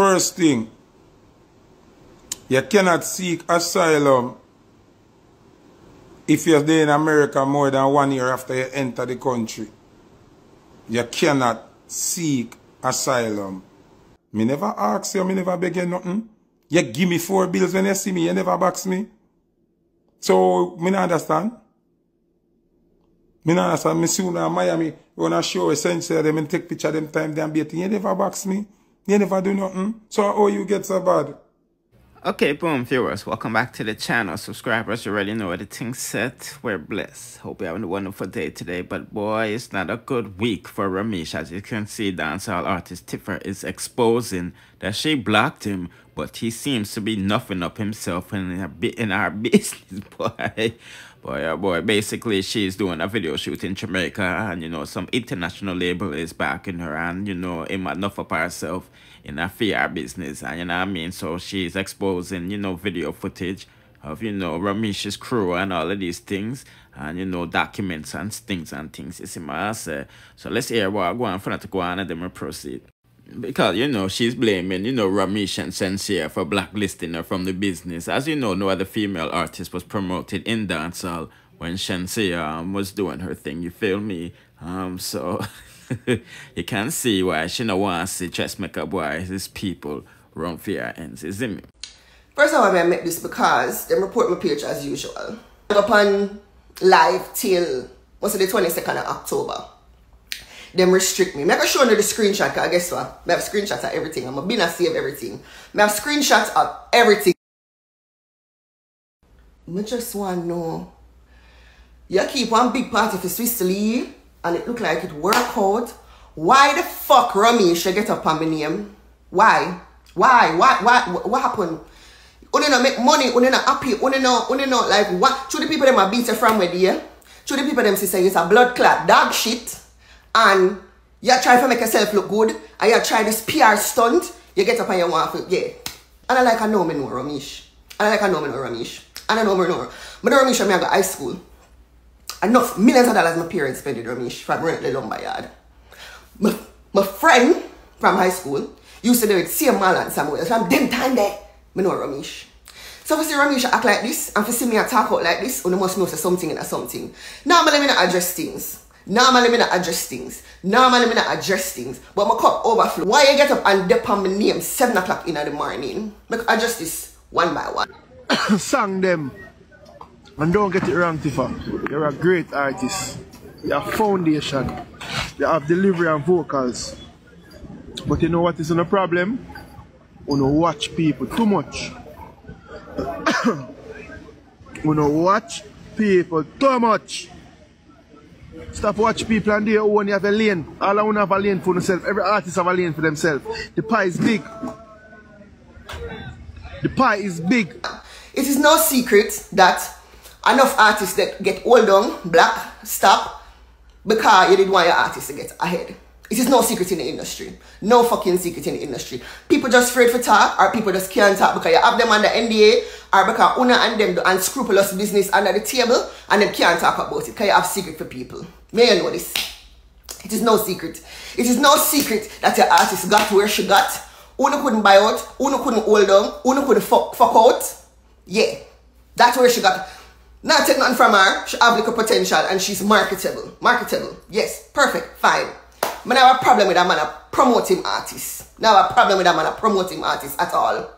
First thing, you cannot seek asylum if you're there in America more than 1 year after you enter the country. You cannot seek asylum. Me never ask you, me never beg you nothing. You give me 4 bills when you see me, you never box me. So, me not understand. Me not understand. Me soon in Miami, wanna show essentially them and take picture of them time, them beating. You never box me. You never do nothing. So how you get so bad? Okay, boom, viewers, welcome back to the channel. Subscribers, you already know everything's set. We're blessed. Hope you're having a wonderful day today. But boy, it's not a good week for Romeich. As you can see, dancehall artist Tifa is exposing that she blocked him, but he seems to be nothing up himself in our business, boy. Boy, basically she's doing a video shoot in Jamaica, and you know, some international label is backing her, and you know, ain't enough of herself in a PR business, and you know what I mean. So she's exposing, you know, video footage of, you know, Romeich's crew and all of these things, and you know, documents and things you see what I say. So let's hear what I go on for to go on and then we'll proceed. Because, you know, she's blaming, you know, Romeich and Sincere for blacklisting her from the business. As you know, no other female artist was promoted in dancehall when Sincere was doing her thing, you feel me? So you can see why she no wants to see dressmaker boys, these people run for her ends, isn't it? First of all, I met this because they report my page as usual. I'm up on live till, what's it, the 22nd of October. Them restrict me. I can show you the screenshot, because guess what? I have screenshots of everything. I'm going to save everything. I have screenshots of everything. I just want to know. You keep one big party for Swiss to leave, and it look like it work out. Why the fuck Romeich should get up on my name? Why? What happened? You don't make money, you don't happy, you don't like what? Should the people them are beat from where they? Should the people them say it's a blood clot dog shit? And you try to make yourself look good, and you try this PR stunt, you get up and you want to, yeah. And I know me know Romeich. And I know Romeich when I go to high school. Enough millions of dollars my parents spent on Romeich from running the lumber yard. My friend from high school used to do it same mal and Samuel. From them time there, I know Romeich. So if you see Romeich act like this, and if you see me talk out like this, you must know something and something. Normally I don't address things. Normally I don't address things. But my cup overflow. Why you get up and dip on my name 7 o'clock in the morning? Make address this one by one. Sang them. And don't get it wrong, Tifa. You're a great artist. You have foundation. You have delivery and vocals. But you know what is no problem? You don't watch people too much. You don't watch people too much. Stop watch people and they only have a lane. All I want have a lane for themselves. Every artist have a lane for themselves. The pie is big. The pie is big. It is no secret that enough artists that get old down, black, stop, because you didn't want your artists to get ahead. It is no secret in the industry. No fucking secret in the industry. People just afraid for talk, or people just can't talk because you have them under NDA, or because Una and them do unscrupulous business under the table, and them can't talk about it because you have secret for people. May you know this? It is no secret. It is no secret that your artist got where she got. Una couldn't buy out, Una couldn't hold on, Una couldn't fuck out. Yeah, that's where she got. Not take nothing from her. She have little potential and she's marketable. Marketable. Yes, perfect, fine. I have a problem with that man promoting artists. Now I have a problem with that man promoting artists at all.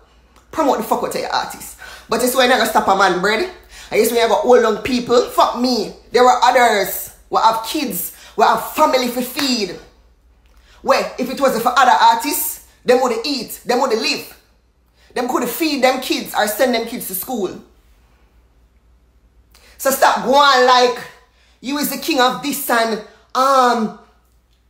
Promote the fuck out of your artists. But it's when you're going to stop a man bread. And it's when you're going to hold on people. Fuck me. There were others who have kids, who have family to feed. Where if it wasn't for other artists, them would eat, them would live. Them could feed them kids or send them kids to school. So stop going like you is the king of this and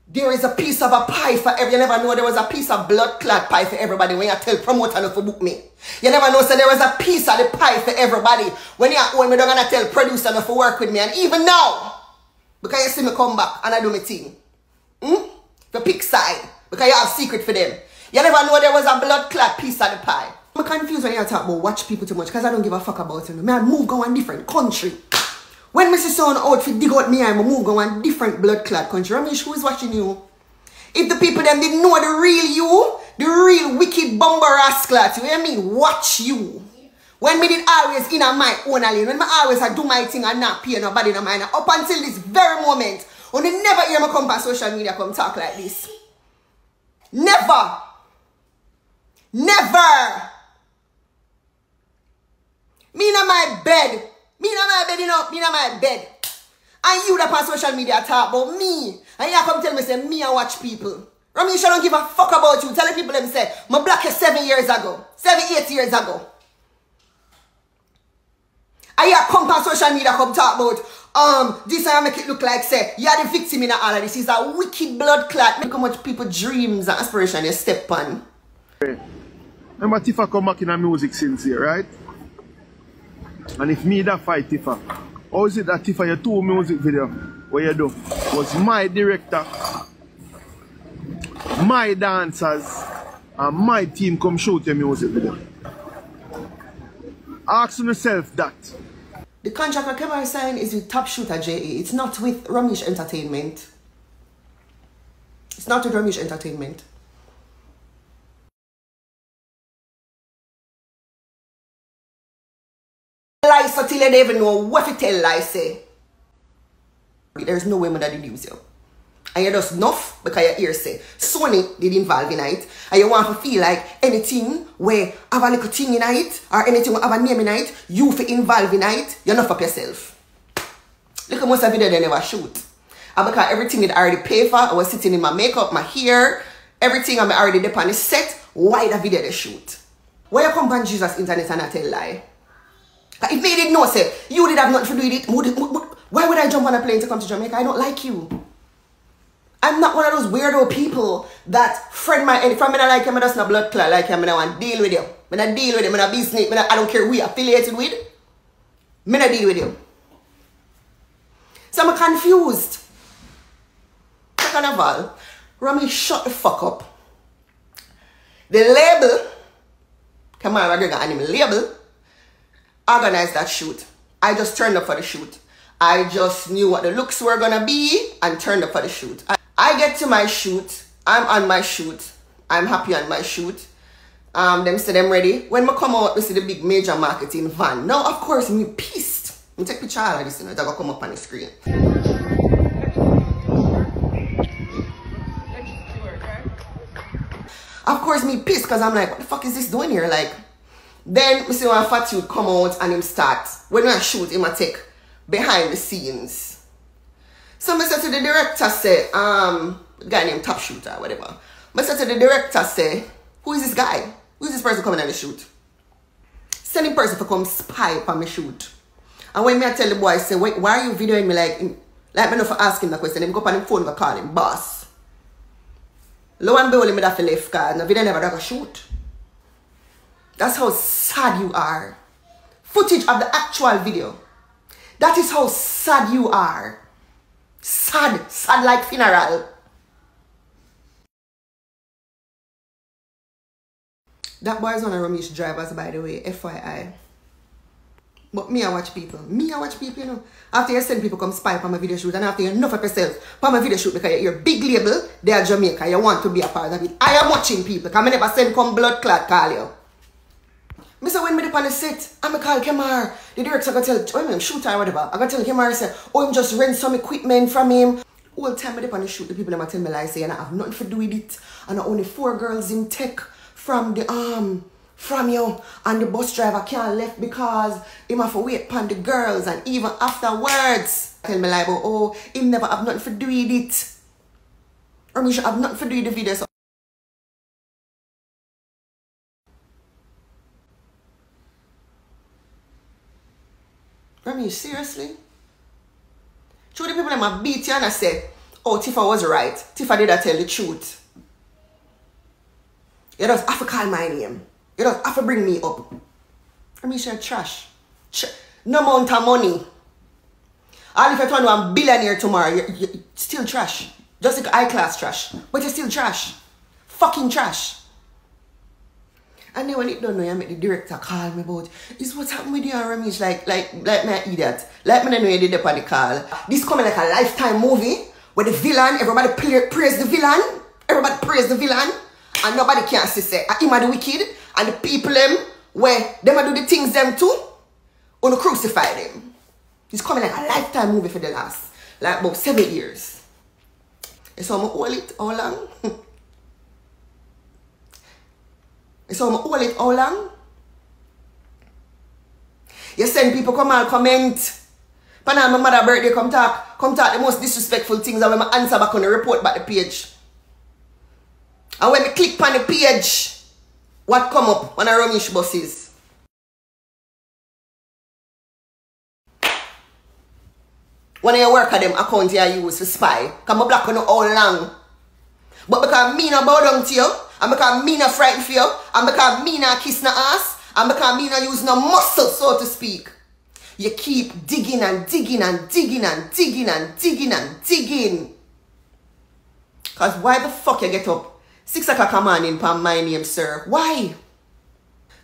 there is a piece of a pie for every. You never know there was a piece of blood clot pie for everybody when you tell promoter not to book me. You never know so there was a piece of the pie for everybody when you own me. Don't gonna tell producer not to work with me. And even now, because you see me come back and I do my thing, the pick side because you have secret for them. You never know there was a blood clot piece of the pie. I'm confused when you talk about watch people too much because I don't give a fuck about them. I move go on different country. When Mr. Son out for dig out me, I'm move go on different blood clot country. Romeich, who is watching you? If the people them didn't know the real you, The real wicked bumper rascal, you hear me? Watch you. When me did always in my own lane, when I always I do my thing and not pay nobody no mind. Up until this very moment, when you never hear me come on social media come talk like this. Never. Never. Me in my bed. Me in my bed, you know. Me in my bed. And you that on social media talk about me. And you come tell me, say, me and watch people. Romeich don't give a fuck about you. Tell the people them say, my block is 7 years ago. 8 years ago. And you come on social media come talk about, this and make it look like, say, you're the victim in all of this. It's a wicked blood clot. Look how much people dreams and aspiration you step on. Remember Tifa come back in a music since here, right? And if me that fight Tifa, how is it that Tifa your 2 music video what you do was my director, my dancers, and my team come shoot your music video? Ask yourself that. The contract that Kemar signed is with Top Shooter JE. It's not with Romeich Entertainment. It's not with Romeich Entertainment. Lies until you don't even know what to tell lies say. There's no way man that deduce you. And you just enough because your ear say Sony did involve in it. And you want to feel like anything where have a little thing in it or anything where have a name in it, you for involve in it, you're not fuck yourself. Look at most of the video they never shoot. And because everything it already paid for, I was sitting in my makeup, my hair, everything I'm already there on the set, why the video they shoot? Why you come on Jesus internet and I tell lie? If they didn't know, say, you did have nothing to do with it, why would I jump on a plane to come to Jamaica? I don't like you. I'm not one of those weirdo people that friend my enemy. From me, I like him, I just not blood clot like him, I want to deal with you. I don't deal with him, I don't business, I don't care who you affiliated with. I don't deal with you. So I'm confused. Second of all, Romeich, shut the fuck up. The label, come on, McGregor and him label, organized that shoot. I just turned up for the shoot. I just knew what the looks were gonna be and turned up for the shoot. I get to my shoot. I'm on my shoot. I'm happy on my shoot. Them say them ready. When I come out, we see the big major marketing van. Now, of course, me pissed. I take picture of this, you know, it's gonna come up on the screen. Of course, me pissed because I'm like, what the fuck is this doing here? Like, then we see one fat dude come out and him start. When I shoot, him I take behind the scenes. So I said to the director, say, the guy named Top Shooter, whatever. I said to the director, say, who is this guy? Who is this person coming on the shoot? Send him person to come spy on my shoot. And when me I tell the boy, say, wait, why are you videoing me like me not for asking that question? Him go up on him phone and call him boss. Lo and behold, him that for left card. No video never got a shoot. That's how sad you are. Footage of the actual video. That is how sad you are. Sad. Sad like funeral. That boy is one of Romeich drivers, by the way, FYI. But me, I watch people. Me, I watch people, you know. After you send people come spy on my video shoot, and after you enough of yourself on my video shoot because you're a big label, they are Jamaica, you want to be a part of it. I am watching people, because I never send come blood clot call you. I say when me up on the set, I'm going to call Kemar. The director going to tell, shooter or whatever. I'm going to tell Kemar, say, oh, I'm just rent some equipment from him. All the time I up on the shoot, the people them tell me like, say, and I have nothing to do with it. And only 4 girls in tech from the from you. And the bus driver can't left because he have to wait upon the girls. And even afterwards, tell me like, oh, him never have nothing to do with it. Or me should have nothing to do with the video. So Romeich, seriously? Show the people that might beat you and I say, oh, Tifa was right. Tifa did tell the truth. You don't have to call my name. You don't have to bring me up. Romeich, you're trash. No amount of money. All if you turn to a billionaire tomorrow, you're still trash. Just like high-class trash. But you're still trash. Fucking trash. And then when it don't know, you make the director call me about, is what's happened with you and Romeich, like me an idiot. Like me don't know you did up on the call. This coming like a Lifetime movie, where the villain, everybody praise the villain. Everybody praise the villain. And nobody can say, him are the wicked, and the people them, where them a do the things them too, or crucify them. It's coming like a lifetime movie for the last, like about 7 years. So I'm going to hold it all long. So I'm going to hold it all long. You send people come and comment. Pan my mother's birthday, come talk the most disrespectful things, and when I answer back on the report back the page. And when I click on the page, what come up on a Romeich buses? One of your work at them account you use to spy. Because I block on you all long. But because me no bow down to you, and because me no frightened for you, and because me no kiss no ass, and because me no use no muscle, so to speak, you keep digging and digging and digging and digging and digging and digging. Because why the fuck you get up 6 o'clock a morning for my name, sir? Why?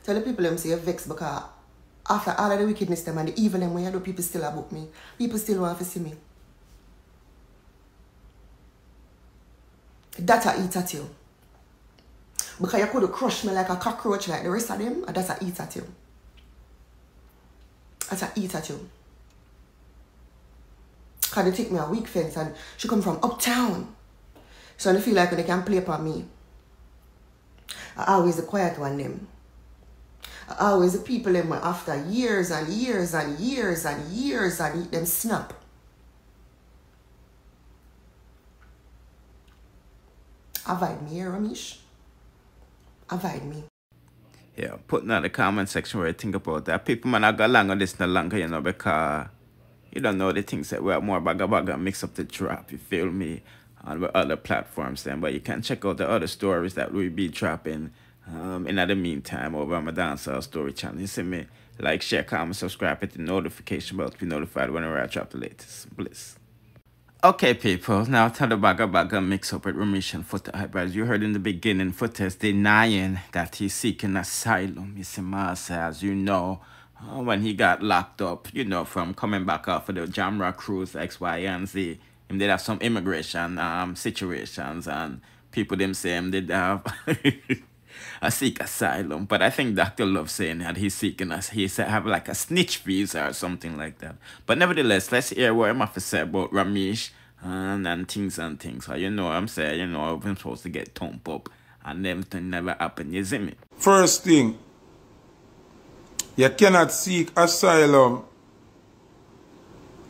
Tell the people them say you're vexed because after all of the wickedness them and the evil them when you do, people still about me. People still want to see me. That I eat at you. Because you could crush me like a cockroach like the rest of them, and that's I eat at you. That's I eat at you. Because they take me a weak fence and she come from uptown. So I feel like when they can play upon me. I always the quiet one them. I always the people them after years and years and years and years and eat them snap. Avoid me here, Romeich. Avoid me. Yeah, put in the comment section where you think about that. People might not go along on this no longer, you know, because you don't know the things that we're more bagga mix up the drop, you feel me, on the other platforms then. But you can check out the other stories that we be dropping in the meantime over on my dancehall story channel. You see me? Like, share, comment, subscribe, hit the notification bell to be notified whenever I drop the latest. Bliss. Okay, people, now to the bagga mix up with Romeich and Foota. As you heard in the beginning, Foota is denying that he's seeking asylum. You see, as you know, when he got locked up, you know, from coming back off of the Jamra cruise, X, Y, and Z, him did have some immigration situations, and people them say him did have seek asylum. But I think Dr. Love saying that he's seeking us. He said have like a snitch visa or something like that. But nevertheless, let's hear what I'm have to say about Romeich and things. So you know what I'm saying, you know, I'm supposed to get thumped up and everything never happened, you see me? First thing, you cannot seek asylum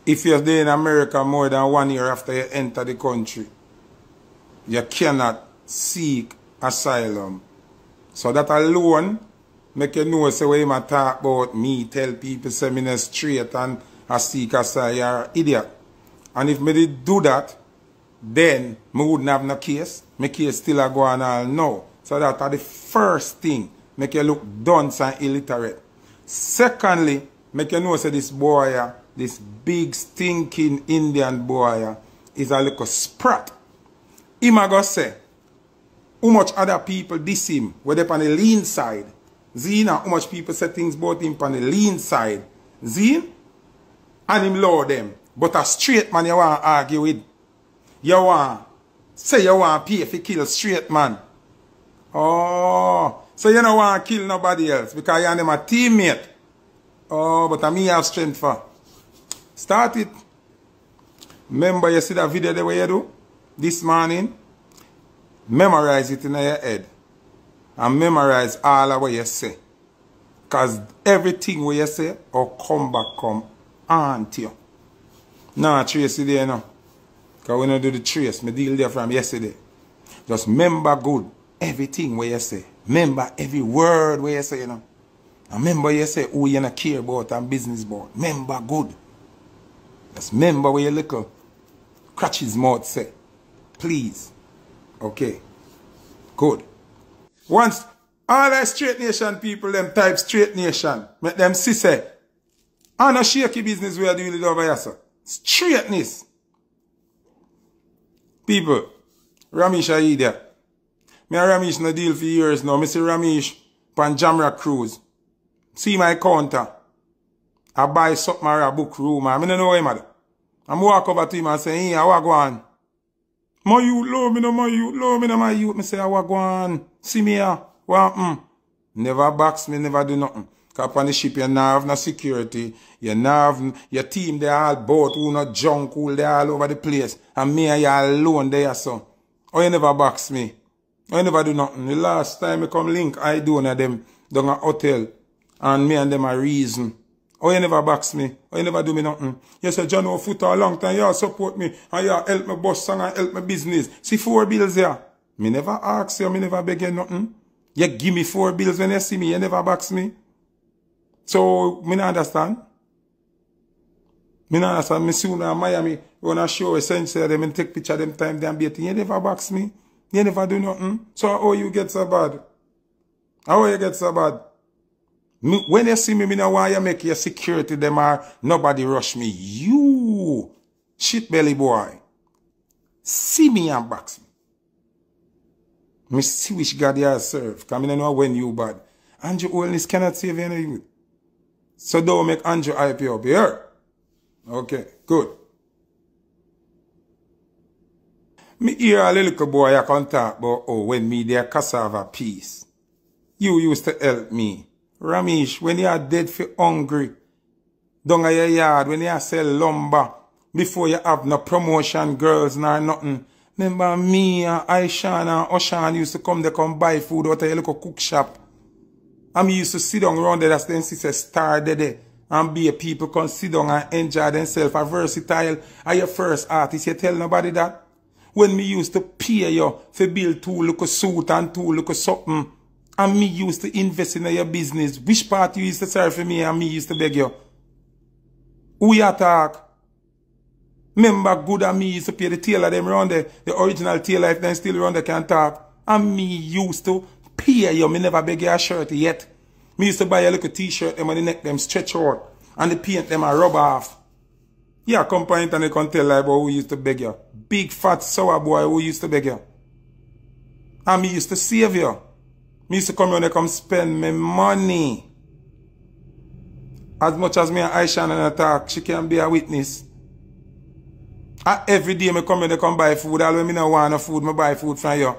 if you're there in America more than 1 year after you enter the country. You cannot seek asylum. So that alone make you know, say when you talk about me, tell people say me not straight and I seek asylum, you're an idiot. And if me did do that, then me wouldn't have no case. My case still a go on all now. So that are the first thing, make you look dunce and illiterate. Secondly, make you know say this boy, this big stinking Indian boy, is a little sprat. He might go say, how much other people diss him, whether on the lean side. Zina, how much people say things about him on the lean side. Zin, and him low them. But a straight man you want to argue with. You want, say you want to pay if you kill a straight man. Oh, so you don't want to kill nobody else because you're them a teammate. Oh, but I me have strength for. Start it. Remember you see that video the way you do? This morning? Memorize it in your head. And memorize all of what you say. Because everything what you say will come back come on to you. Nah, trace it there now. Because we don't do the trace. I deal there from yesterday. Just remember good everything what you say. Remember every word what you say, you know. And remember you say who you not care about and business about. Remember good. Just remember what your little crutches mouth say. Please. Okay. Good. Once all the straight nation people them type straight nation, make them see say, I no shaky business we are doing it over here, sir. Straightness. People, Romeich a idiot. Me and Romeich no deal for years now. Me see Romeich pan Jamra cruise. See my counter. I buy something or a book room. I don't know him. I walk over to him and say, hey, I walk on. My youth, low me no my youth, low me no my youth. Me say, I walk on. See me here. What Never box me, never do nothing. Cause on the ship you not have no security. You not have your team, they all boat, who not junk, who they all over the place. And me and you alone there, so. Oh, you never box me. Oh, you never do nothing. The last time I come link, I do one of them down a hotel. And me and them a reason. Oh, you never box me. Oh, you never do me nothing. You say, John, Foota a long time, you support me. And you help me boss song and help me business. See 4 bills here. Me never ask you, me never beg you nothing. You give me 4 bills when you see me, you never box me. So, me not understand. Me not understand. Me soon in Miami, when I show essentially them and take picture them time, them beating. You never box me. You never do nothing. So, how you get so bad? How you get so bad? Me, when you see me, me no want you make your security them or nobody rush me. You, shit belly boy, see me and box me. Me see which God you serve. Because I don't know when you bad. Andrew Holness cannot save any youth. So don't make Andrew hype you up here. Okay, good. Me hear a little boy I can talk about, oh, when me there cassava piece. You used to help me. Romeich, when you are dead for hungry, down at your yard, when you sell lumber, before you have no promotion, girls, nor nothing. Remember me and Aishan and Oshan used to come there, come buy food out of your little cook shop. And me used to sit down around there, that's the sister star there, and be a people come sit down and enjoy themselves. A versatile, are your first artist, you tell nobody that? When me used to pay you for build 2 little suit and 2 little something, and me used to invest in your business, which part you used to serve for me and me used to beg you? Who you talk? Remember good and me used to pay the tailor them around there, the original tailor if they still around there can talk. And me used to pay you, me never beg you a shirt yet. Me used to buy a little t-shirt them on the neck them stretch out and the paint them and rub off. Yeah, come to internet and tell like who used to beg you. Big fat sour boy who used to beg you. And me used to save you. Me used to come around and come spend my money. As much as me and Aisha and talk, she can be a witness. And every day me come around and come buy food. Although me no want no food, me buy food from you.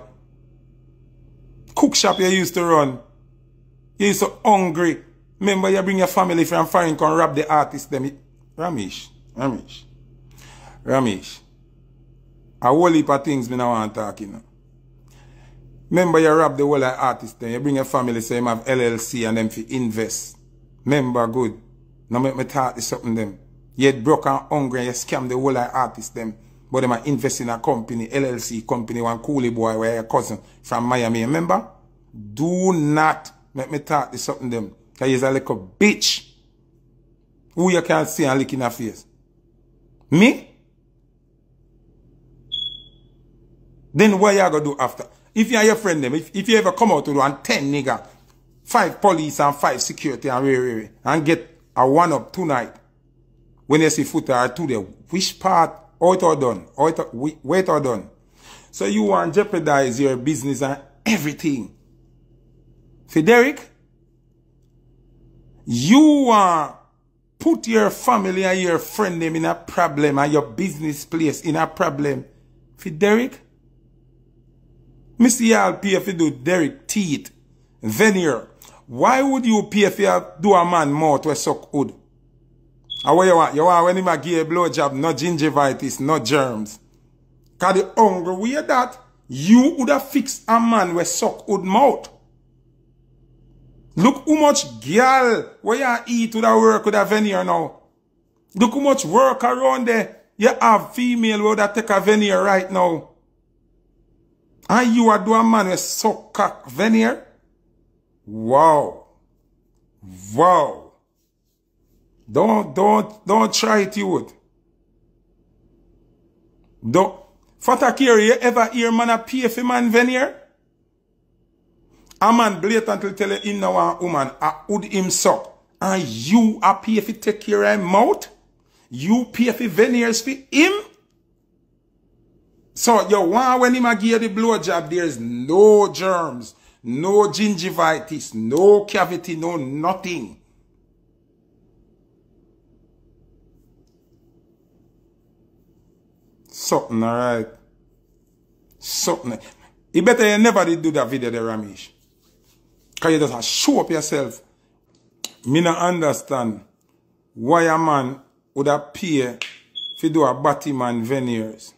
Cook shop you used to run. You used to hungry. Remember you bring your family from foreign come rob the artist them. Romeich. A whole heap of things me no want to talk, you know. Remember you rob the whole artist then. You bring your family say you have LLC and them fi invest. Remember good. Now make me talk this something them. You get broke and hungry and you scam the whole artist them. But them are invest in a company, LLC company, one coolie boy where your cousin from Miami. Remember? Do not make me talk this something them. Cause he's a little bitch. Who you can't see and lick in her face. Me? Then what you gonna do after? If you are your friend them, if you ever come out to do and 10 nigga, 5 police and 5 security and get a 1-up tonight, when you see Foota or 2 there, which part, how it all done? Where it all done? So you want to jeopardize your business and everything. Frederick, you want put your family and your friend them in a problem and your business place in a problem. Frederick, me see y'all pay if you do Derek teeth, veneer. Why would you pay if you do a man mouth to suck wood? And what you want? You want when him a give a blowjob, no gingivitis, no germs. Cause the hungry way that, you would have fixed a man with suck wood mouth. Look how much girl where you eat with a work with a veneer now. Look how much work around there. You have female where that take a veneer right now. And you are do a man with suck cock veneer? Wow. Wow. Don't try it, you would. Don't. Fatakiri, you ever hear man a pay for man veneer? A man blatantly tell you him now a woman a would him suck. And you a pay for take care of him mouth? You pay for veneers for him? So you want when him a give you the blowjob, there's no germs, no gingivitis, no cavity, no nothing. Something alright. Something. It better you never did do that video there, Romeich. Because you just show up yourself. Me not understand why a man would have pay to do a Batman veneers.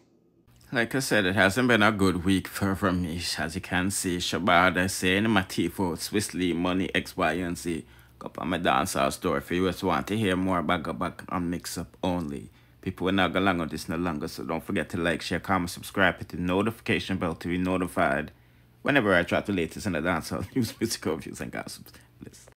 Like I said, it hasn't been a good week for Romeich. As you can see, Shabada saying my Tifa, Swiss Lee, Money, X, Y, and Z. Go up on my dancehall store if you just want to hear more about go back on Mix-Up only. People will not go along with this no longer, so don't forget to like, share, comment, subscribe, hit the notification bell to be notified whenever I drop the latest in the dancehall news, music reviews, and gossips. Please.